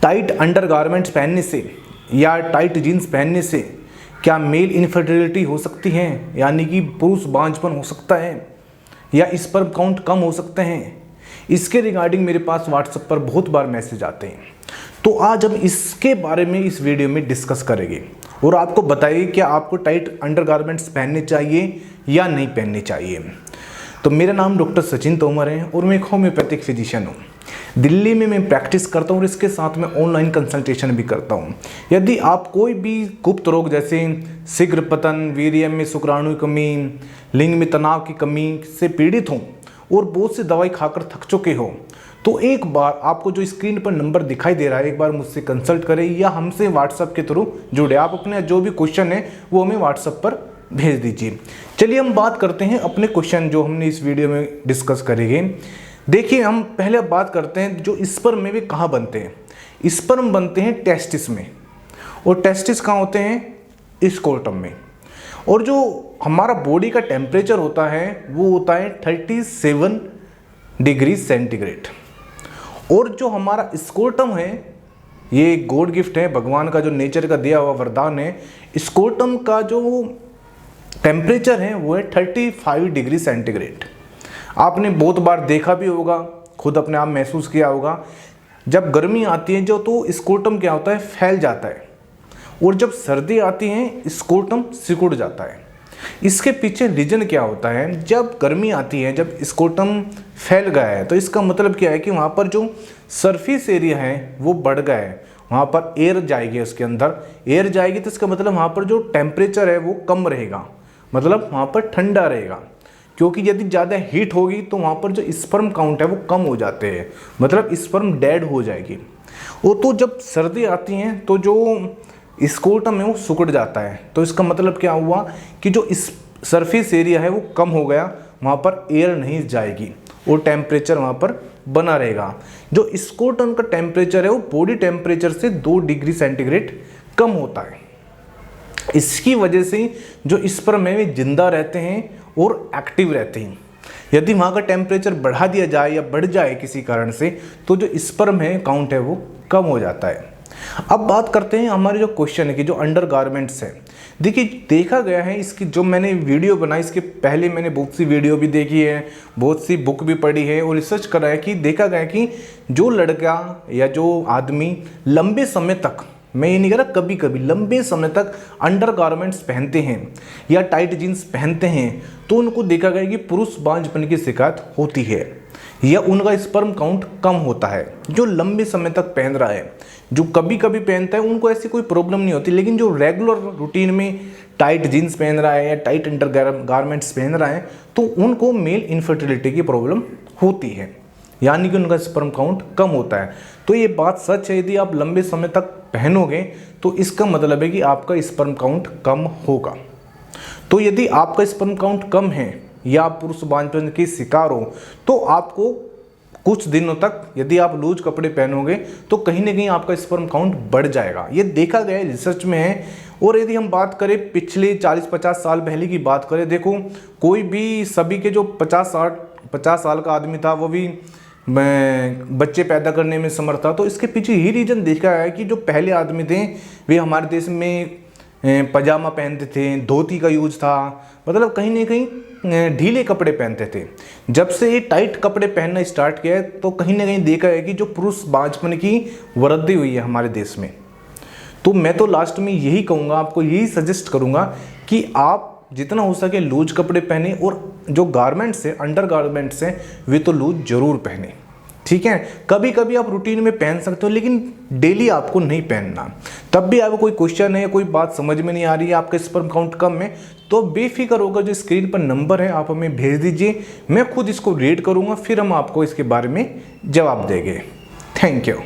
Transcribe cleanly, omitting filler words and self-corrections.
Tight undergarments पहनने से या टाइट जीन्स पहनने से क्या मेल इनफर्टिलिटी हो सकती है, यानी कि पुरुष बांझपन हो सकता है या स्पर्म काउंट कम हो सकते हैं? इसके रिगार्डिंग मेरे पास व्हाट्सएप पर बहुत बार मैसेज आते हैं। तो आज हम इसके बारे में इस वीडियो में डिस्कस करेंगे और आपको बताइए कि आपको टाइट अंडरगारमेंट्स पहनने चाहिए या नहीं पहनने चाहिए। तो मेरा नाम डॉक्टर सचिन तोमर है और मैं एक होम्योपैथिक फिजिशियन हूँ। दिल्ली में मैं प्रैक्टिस करता हूँ और इसके साथ में ऑनलाइन कंसल्टेशन भी करता हूँ। यदि आप कोई भी गुप्त रोग जैसे शीघ्र पतन, वीर्य में शुक्राणु की कमी, लिंग में तनाव की कमी से पीड़ित हों और बहुत सी दवाई खाकर थक चुके हो, तो एक बार आपको जो स्क्रीन पर नंबर दिखाई दे रहा है, एक बार मुझसे कंसल्ट करें या हमसे व्हाट्सएप के थ्रू जुड़े। आप अपने जो भी क्वेश्चन है वो हमें व्हाट्सएप पर भेज दीजिए। चलिए हम बात करते हैं अपने क्वेश्चन जो हमने इस वीडियो में डिस्कस करेंगे। देखिए, हम पहले बात करते हैं जो स्पर्म में भी कहाँ बनते हैं। स्पर्म बनते हैं टेस्टिस में और टेस्टिस कहाँ होते हैं? स्क्रोटम में। और जो हमारा बॉडी का टेम्परेचर होता है वो होता है 37 डिग्री सेंटीग्रेड। और जो हमारा स्क्रोटम है ये गॉड गिफ्ट है, भगवान का जो नेचर का दिया हुआ वरदान है। स्क्रोटम का जो टेम्परेचर है वो है 35 डिग्री सेंटीग्रेड। आपने बहुत बार देखा भी होगा, खुद अपने आप महसूस किया होगा, जब गर्मी आती है जो तो स्क्रोटम क्या होता है? फैल जाता है। और जब सर्दी आती है स्क्रोटम सिकुड़ जाता है। इसके पीछे रीजन क्या होता है? जब गर्मी आती है, जब स्क्रोटम फैल गया है तो इसका मतलब क्या है कि वहाँ पर जो सरफेस एरिया है वो बढ़ गया है, वहाँ पर एयर जाएगी, उसके अंदर एयर जाएगी तो इसका मतलब वहाँ पर जो टेम्परेचर है वो कम रहेगा, मतलब वहाँ पर ठंडा रहेगा। क्योंकि यदि ज़्यादा हीट होगी तो वहाँ पर जो स्पर्म काउंट है वो कम हो जाते हैं, मतलब स्पर्म डेड हो जाएगी। और तो जब सर्दी आती है तो जो स्क्रोटम है वो सिकुड़ जाता है। तो इसका मतलब क्या हुआ कि जो इस सरफेस एरिया है वो कम हो गया, वहाँ पर एयर नहीं जाएगी और टेम्परेचर वहाँ पर बना रहेगा। जो स्क्रोटम का टेम्परेचर है वो बॉडी टेम्परेचर से 2 डिग्री सेंटीग्रेड कम होता है। इसकी वजह से जो स्पर्म है वे जिंदा रहते हैं और एक्टिव रहते हैं। यदि वहाँ का टेम्परेचर बढ़ा दिया जाए या बढ़ जाए किसी कारण से तो जो स्पर्म है काउंट है वो कम हो जाता है। अब बात करते हैं हमारे जो क्वेश्चन है कि जो अंडरगारमेंट्स है। देखिए, देखा गया है, इसकी जो मैंने वीडियो बनाई इसके पहले मैंने बहुत सी वीडियो भी देखी है, बहुत सी बुक भी पढ़ी है और रिसर्च करा है कि देखा गया कि जो लड़का या जो आदमी लंबे समय तक, मैं ये नहीं कह रहा, कभी कभी लंबे समय तक अंडरगारमेंट्स पहनते हैं या टाइट जीन्स पहनते हैं तो उनको देखा गया कि पुरुष बांझपन की शिकायत होती है या उनका स्पर्म काउंट कम होता है। जो लंबे समय तक पहन रहा है, जो कभी कभी पहनता है, उनको ऐसी कोई प्रॉब्लम नहीं होती। लेकिन जो रेगुलर रूटीन में टाइट जीन्स पहन रहा है या टाइट अंडरगारमेंट्स पहन रहा है तो उनको मेल इनफर्टिलिटी की प्रॉब्लम होती है, यानी कि उनका स्पर्म काउंट कम होता है। तो ये बात सच है, यदि आप लंबे समय तक पहनोगे तो इसका मतलब है कि आपका स्पर्म काउंट कम होगा। तो यदि आपका स्पर्म काउंट कम है या आप पुरुष बांझपन के शिकार हो तो आपको कुछ दिनों तक यदि आप लूज कपड़े पहनोगे तो कहीं ना कहीं आपका स्पर्म काउंट बढ़ जाएगा। ये देखा गया है, रिसर्च में है। और यदि हम बात करें पिछले 40-50 साल पहले की बात करें, देखो कोई भी सभी के जो 50 साल का आदमी था वो भी बच्चे पैदा करने में समर्थ था। तो इसके पीछे ही रीजन देखा है कि जो पहले आदमी थे वे हमारे देश में पजामा पहनते थे, धोती का यूज था, मतलब कहीं ना कहीं ढीले कपड़े पहनते थे। जब से ये टाइट कपड़े पहनना स्टार्ट किया है तो कहीं ना कहीं देखा है कि जो पुरुष बांझपन की वृद्धि हुई है हमारे देश में। तो मैं तो लास्ट में यही कहूँगा, आपको यही सजेस्ट करूँगा कि आप जितना हो सके लूज कपड़े पहने और जो गारमेंट्स है, अंडर गारमेंट्स हैं, वे तो लूज जरूर पहने। ठीक है, कभी कभी आप रूटीन में पहन सकते हो लेकिन डेली आपको नहीं पहनना। तब भी आपको कोई क्वेश्चन है, कोई बात समझ में नहीं आ रही है, आपका स्पर्म काउंट कम है, तो बेफिक्र होकर जो स्क्रीन पर नंबर है आप हमें भेज दीजिए। मैं खुद इसको रीड करूँगा, फिर हम आपको इसके बारे में जवाब देंगे। Thank you.